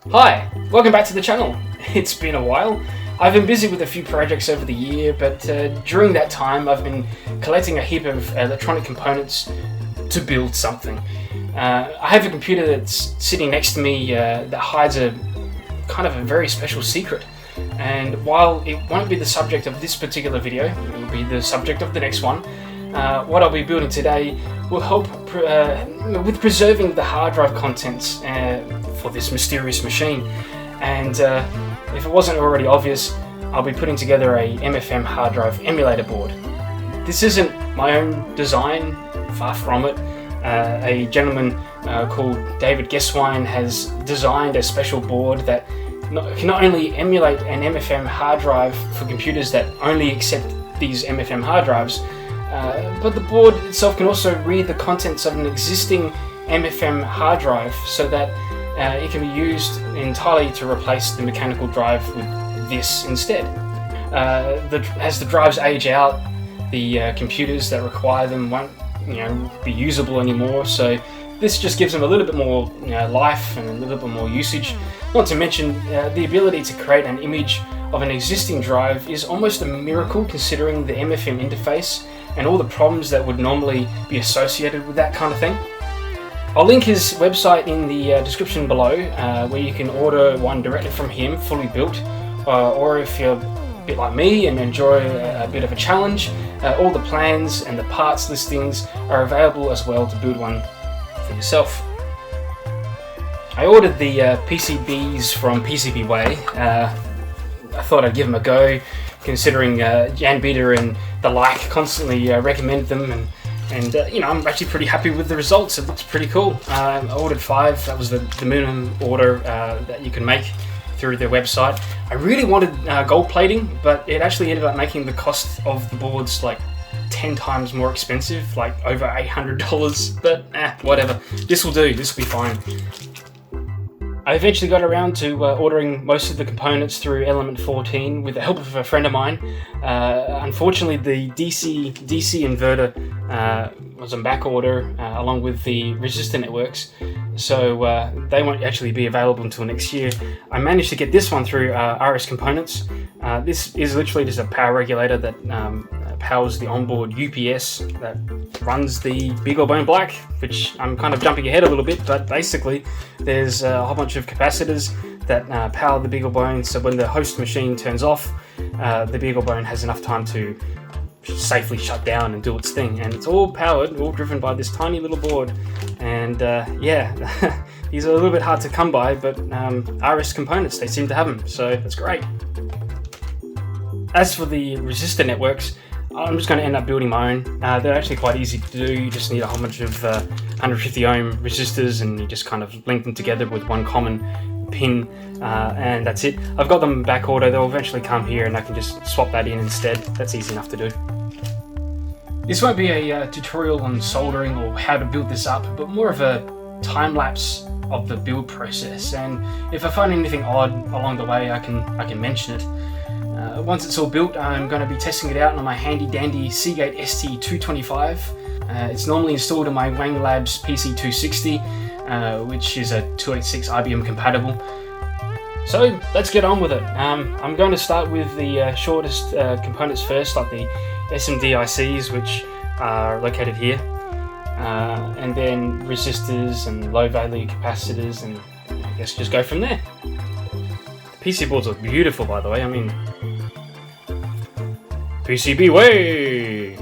Hi, welcome back to the channel. It's been a while. I've been busy with a few projects over the year, but during that time I've been collecting a heap of electronic components to build something. I have a computer that's sitting next to me that hides a kind of a very special secret. And while it won't be the subject of this particular video, it will be the subject of the next one, what I'll be building today will help with preserving the hard drive contents for this mysterious machine. And if it wasn't already obvious, I'll be putting together a MFM hard drive emulator board. This isn't my own design, far from it. A gentleman called David Gesswein has designed a special board that can not only emulate an MFM hard drive for computers that only accept these MFM hard drives, but the board itself can also read the contents of an existing MFM hard drive so that it can be used entirely to replace the mechanical drive with this instead. As the drives age out, the computers that require them won't be usable anymore, so this just gives them a little bit more life and a little bit more usage. Not to mention the ability to create an image of an existing drive is almost a miracle considering the MFM interface and all the problems that would normally be associated with that kind of thing. I'll link his website in the description below, where you can order one directly from him, fully built, or if you're a bit like me and enjoy a bit of a challenge, all the plans and the parts listings are available as well to build one for yourself. I ordered the PCBs from PCBWay. I thought I'd give them a go, considering Jan Bieter and the like constantly recommend them, and I'm actually pretty happy with the results. It looks pretty cool. I ordered 5. That was the minimum order that you can make through their website. I really wanted gold plating, but it actually ended up making the cost of the boards like 10 times more expensive, like over $800, but whatever. This will do, this will be fine. I eventually got around to ordering most of the components through Element 14 with the help of a friend of mine. Unfortunately, the DC inverter was on back order along with the resistor networks, so they won't actually be available until next year. I managed to get this one through RS Components. This is literally just a power regulator that powers the onboard UPS that runs the BeagleBone Black, which I'm kind of jumping ahead a little bit, but basically there's a whole bunch of capacitors that power the BeagleBone, so when the host machine turns off, the BeagleBone has enough time to safely shut down and do its thing, and it's all powered, all driven by this tiny little board. And these are a little bit hard to come by, but RS Components, they seem to have them, so that's great. As for the resistor networks, I'm just going to end up building my own. They're actually quite easy to do. You just need a whole bunch of 150 ohm resistors, and you just kind of link them together with one common pin, and that's it. I've got them back order. They'll eventually come here and I can just swap that in instead. That's easy enough to do. This won't be a tutorial on soldering or how to build this up, but more of a time-lapse of the build process, and if I find anything odd along the way I can mention it. Once it's all built, I'm going to be testing it out on my handy dandy Seagate ST225. It's normally installed in my Wang Labs PC260, which is a 286 IBM compatible. So let's get on with it. I'm going to start with the shortest components first, like the SMD ICs, which are located here, and then resistors and low value capacitors, and I guess just go from there. PC boards look beautiful, by the way. I mean, PCBWay!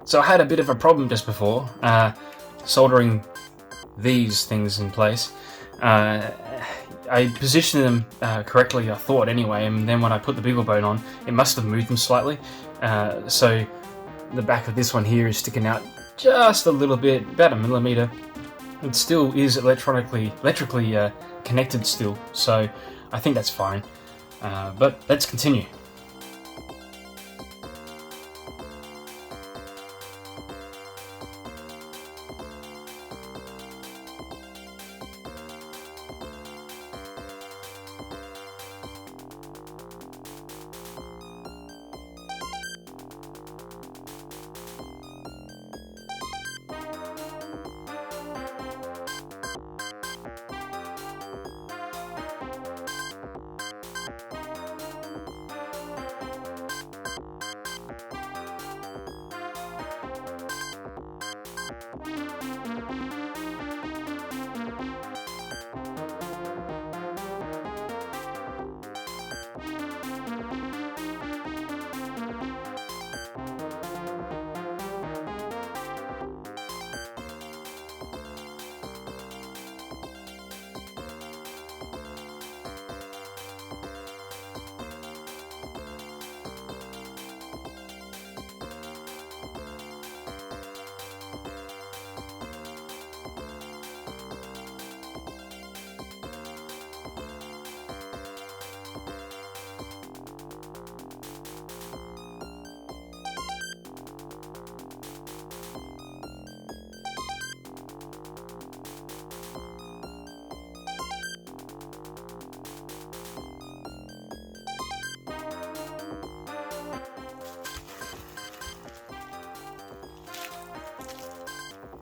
So I had a bit of a problem just before, soldering these things in place. I positioned them correctly, I thought anyway, and then when I put the beagle bone on, it must have moved them slightly. So the back of this one here is sticking out just a little bit, about 1 millimeter. It still is electrically connected still, so I think that's fine. But let's continue.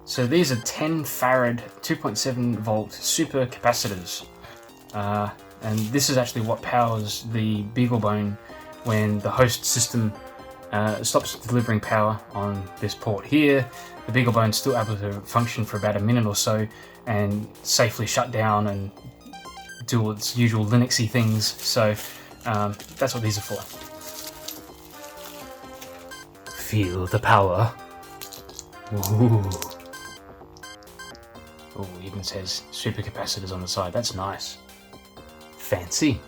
So these are 10 farad 2.7 volt super capacitors, and this is actually what powers the BeagleBone when the host system stops delivering power on this port here. The BeagleBone is still able to function for about a minute or so and safely shut down and do all its usual Linuxy things. So that's what these are for. Feel the power. Ooh. Oh, even says supercapacitors on the side. That's nice. Fancy.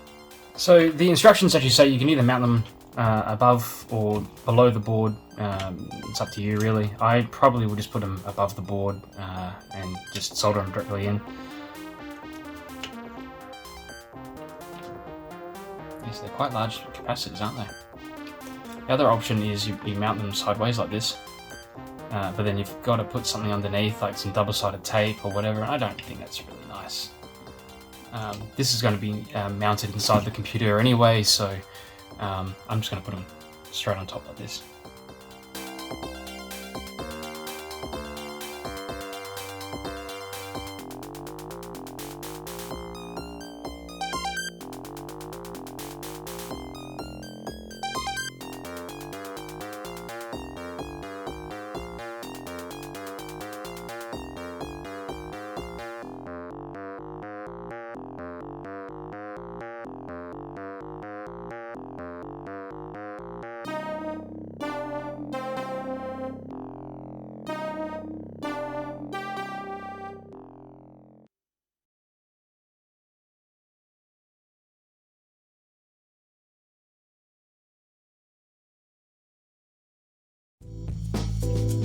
So the instructions actually say you can either mount them above or below the board. It's up to you, really. I probably will just put them above the board and just solder them directly in. Yes, they're quite large capacitors, aren't they? The other option is you mount them sideways like this. But then you've got to put something underneath, like some double-sided tape or whatever. I don't think that's really nice. This is going to be mounted inside the computer anyway, so I'm just going to put them straight on top like this.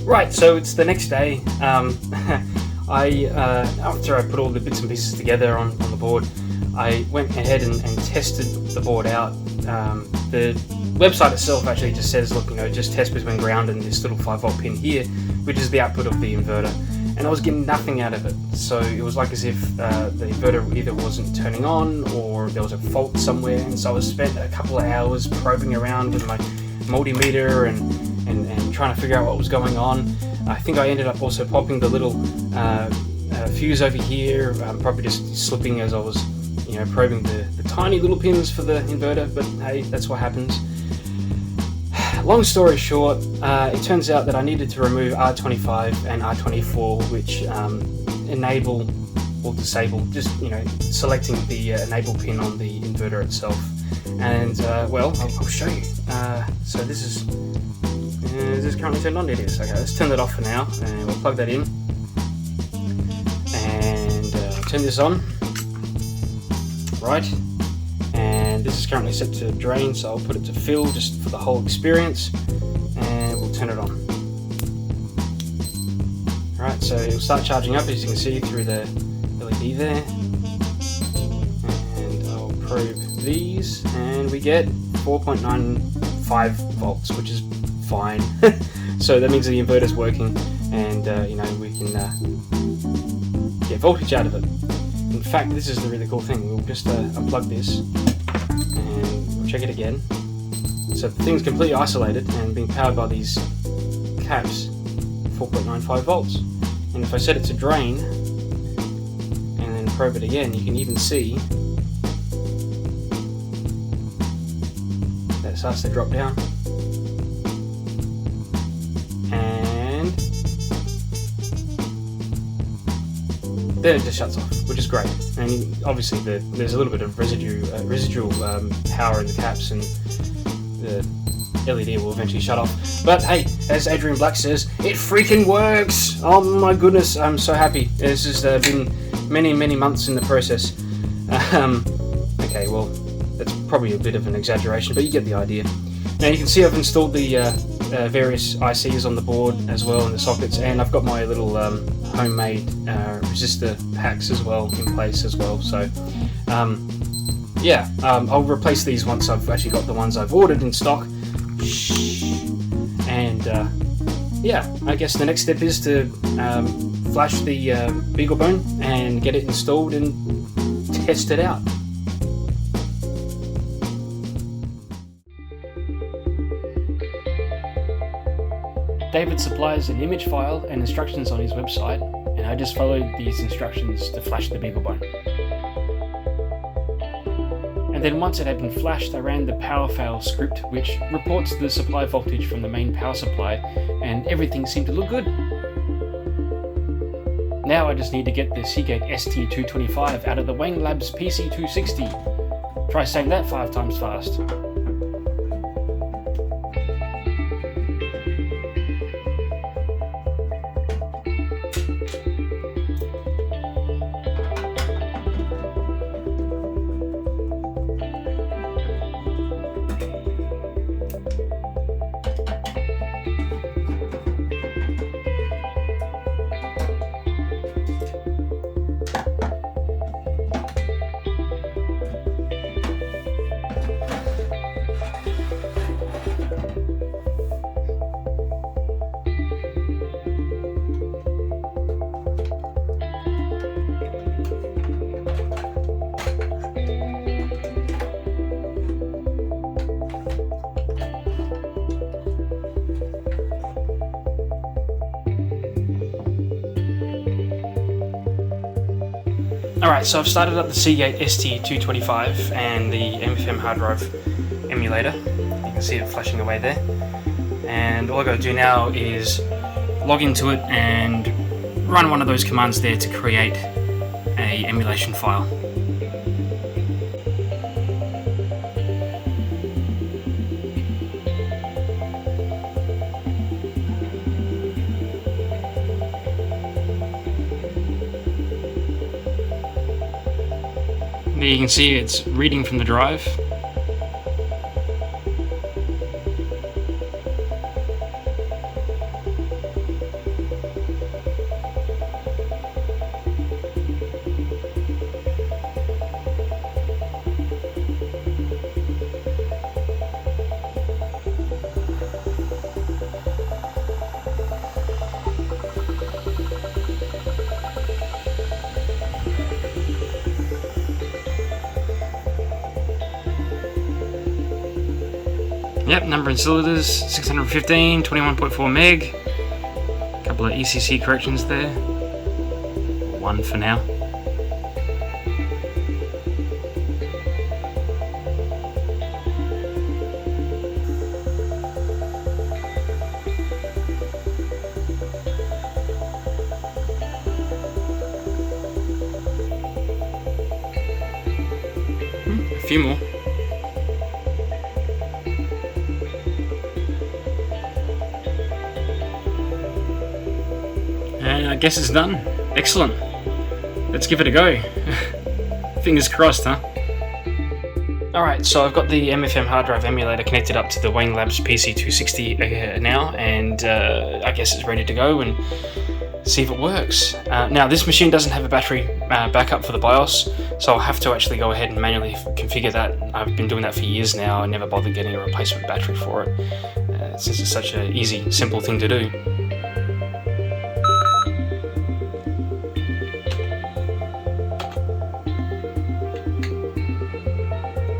Right, so it's the next day. After I put all the bits and pieces together on the board, I went ahead and tested the board out. The website itself actually just says, look, just test between ground and this little 5-volt pin here, which is the output of the inverter. And I was getting nothing out of it. So it was like as if the inverter either wasn't turning on or there was a fault somewhere. And so I spent a couple of hours probing around with my multimeter and trying to figure out what was going on. I think I ended up also popping the little fuse over here, probably just slipping as I was probing the tiny little pins for the inverter, but hey, that's what happens. Long story short, it turns out that I needed to remove R25 and R24, which enable or disable, just selecting the enable pin on the inverter itself. And well, I'll show you. So this is Is this currently turned on? It is. Okay, let's turn that off for now, and we'll plug that in. And turn this on. Right. And this is currently set to drain, so I'll put it to fill just for the whole experience. And we'll turn it on. Right, so it'll start charging up, as you can see, through the LED there. And I'll probe these, and we get 4.95 volts, which is fine. So that means the inverter's working, and you know, we can get voltage out of it. In fact, this is the really cool thing. We'll just unplug this and we'll check it again. So the thing's completely isolated and being powered by these caps, 4.95 volts. And if I set it to drain and then probe it again, you can even see that it starts to drop down. And then it just shuts off, which is great. And obviously there's a little bit of residual power in the caps, and the LED will eventually shut off. But hey, as Adrian Black says, it freaking works! Oh my goodness, I'm so happy. This has been many months in the process. Okay, well, that's probably a bit of an exaggeration, but you get the idea. Now you can see I've installed the various ICs on the board as well, in the sockets, and I've got my little homemade resistor packs as well in place as well. So yeah, I'll replace these once I've actually got the ones I've ordered in stock. And yeah, I guess the next step is to flash the BeagleBone and get it installed and test it out. David supplies an image file and instructions on his website, and I just followed these instructions to flash the BeagleBone. And then once it had been flashed, I ran the PowerFail script, which reports the supply voltage from the main power supply, and everything seemed to look good. Now I just need to get the Seagate ST225 out of the Wang Labs PC260. Try saying that 5 times fast. Alright, so I've started up the Seagate ST225 and the MFM hard drive emulator. You can see it flashing away there. And all I got to do now is log into it and run one of those commands there to create a emulation file. There you can see it's reading from the drive. Yep, number in cylinders, 615, 21.4 meg. Couple of ECC corrections there. One for now. A few more. I guess it's done. Excellent. Let's give it a go. Fingers crossed, huh? Alright, so I've got the MFM hard drive emulator connected up to the Wayne Labs PC260 now, and I guess it's ready to go and see if it works. Now, this machine doesn't have a battery backup for the BIOS, so I'll have to actually go ahead and manually configure that. I've been doing that for years now. I never bothered getting a replacement battery for it. It's just such an easy, simple thing to do.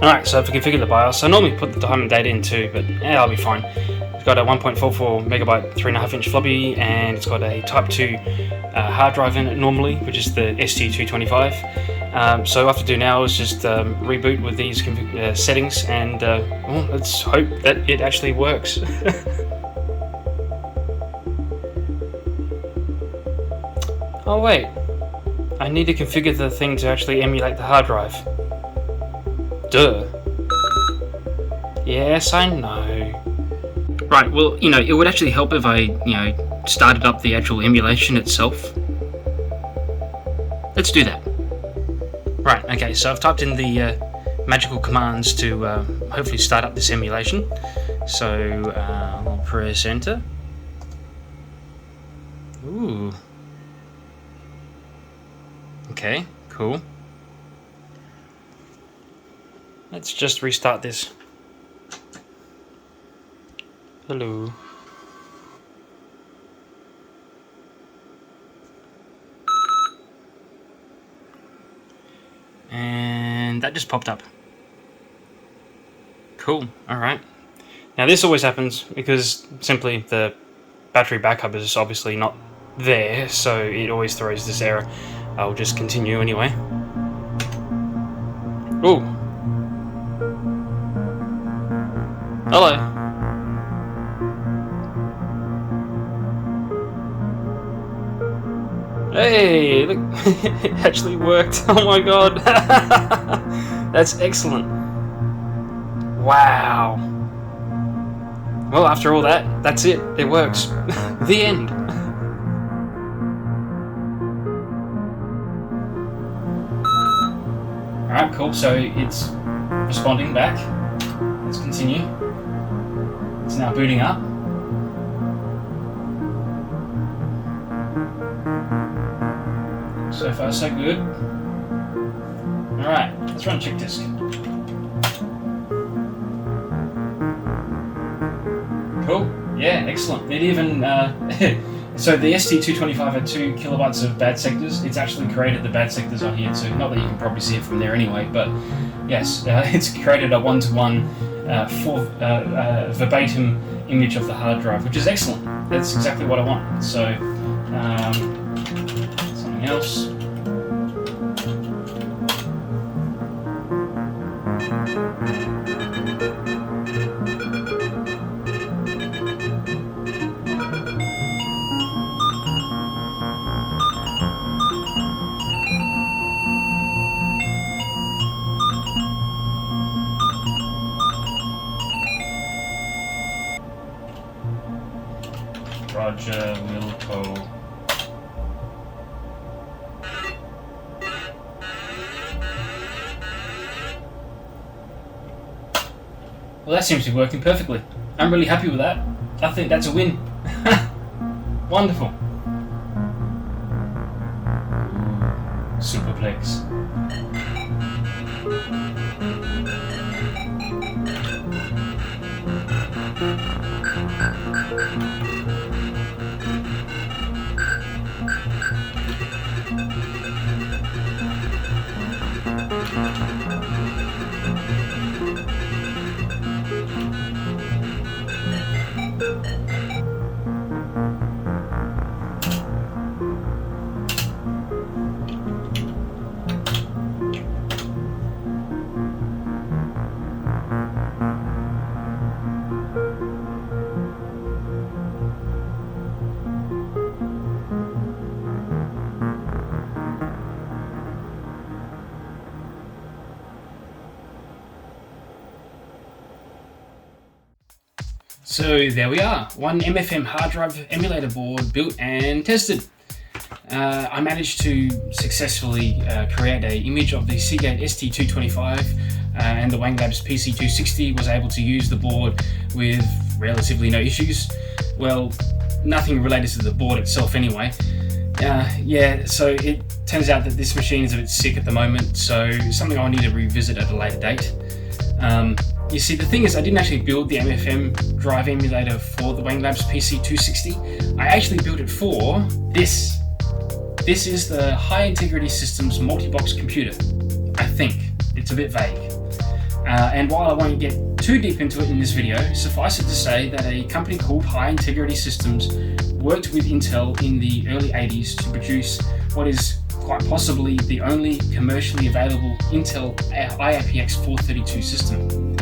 Alright, so I've configured the BIOS. I normally put the time and date in too, but yeah, I'll be fine. It's got a 1.44 megabyte 3.5 inch floppy, and it's got a Type 2 hard drive in it normally, which is the ST225. So what I have to do now is just reboot with these settings, and well, let's hope that it actually works. Oh wait, I need to configure the thing to actually emulate the hard drive. Duh. Yes, I know. Right, well, it would actually help if I, started up the actual emulation itself. Let's do that. Right, okay, so I've typed in the magical commands to hopefully start up this emulation. So I'll press enter. Ooh. Okay, cool. Let's just restart this. Hello. And that just popped up. Cool, alright. Now this always happens because simply the battery backup is obviously not there, so it always throws this error. I'll just continue anyway. Ooh. Hello. Hey, look, it actually worked. Oh my god. That's excellent. Wow. Well, after all that, that's it. It works. The end. Alright, cool. So it's responding back. Let's continue. It's now booting up. So far, so good. Alright, let's run check disk. Cool. Yeah, excellent. It even so the ST225 had 2 kilobytes of bad sectors. It's actually created the bad sectors on here too. Not that you can probably see it from there anyway, but yes, it's created a 1-to-1 verbatim image of the hard drive, which is excellent. That's exactly what I want. So something else. Roger Wilco. Well, that seems to be working perfectly. I'm really happy with that. I think that's a win. Wonderful. Superplex. So there we are, one MFM hard drive emulator board built and tested. I managed to successfully create an image of the Seagate ST225 and the MacLeod PC260. Was able to use the board with relatively no issues. Well, nothing related to the board itself anyway. So it turns out that this machine is a bit sick at the moment, so something I'll need to revisit at a later date. You see, the thing is, I didn't actually build the MFM drive emulator for the MacLeod PC260. I actually built it for this. This is the High Integrity Systems multi-box computer. I think. It's a bit vague. And while I won't get too deep into it in this video, suffice it to say that a company called High Integrity Systems worked with Intel in the early 80s to produce what is quite possibly the only commercially available Intel IAPX 432 system.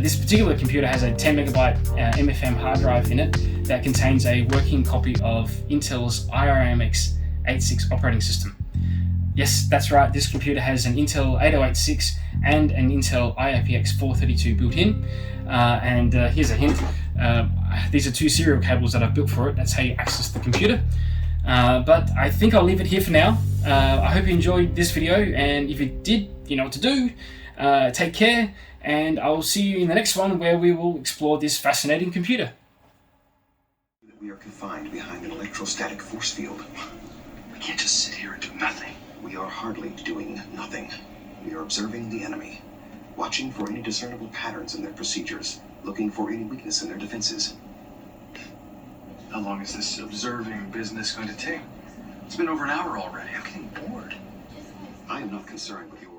This particular computer has a 10 megabyte MFM hard drive in it that contains a working copy of Intel's IRMX 86 operating system. Yes, that's right, this computer has an Intel 8086 and an Intel IAPX 432 built in. Here's a hint, these are two serial cables that I've built for it. That's how you access the computer. But I think I'll leave it here for now. I hope you enjoyed this video, and if you did, you know what to do. Take care, and I'll see you in the next one where we will explore this fascinating computer. We are confined behind an electrostatic force field. We can't just sit here and do nothing. We are hardly doing nothing. We are observing the enemy, watching for any discernible patterns in their procedures, looking for any weakness in their defenses. How long is this observing business going to take? It's been over an hour already. I'm getting bored. I am not concerned with your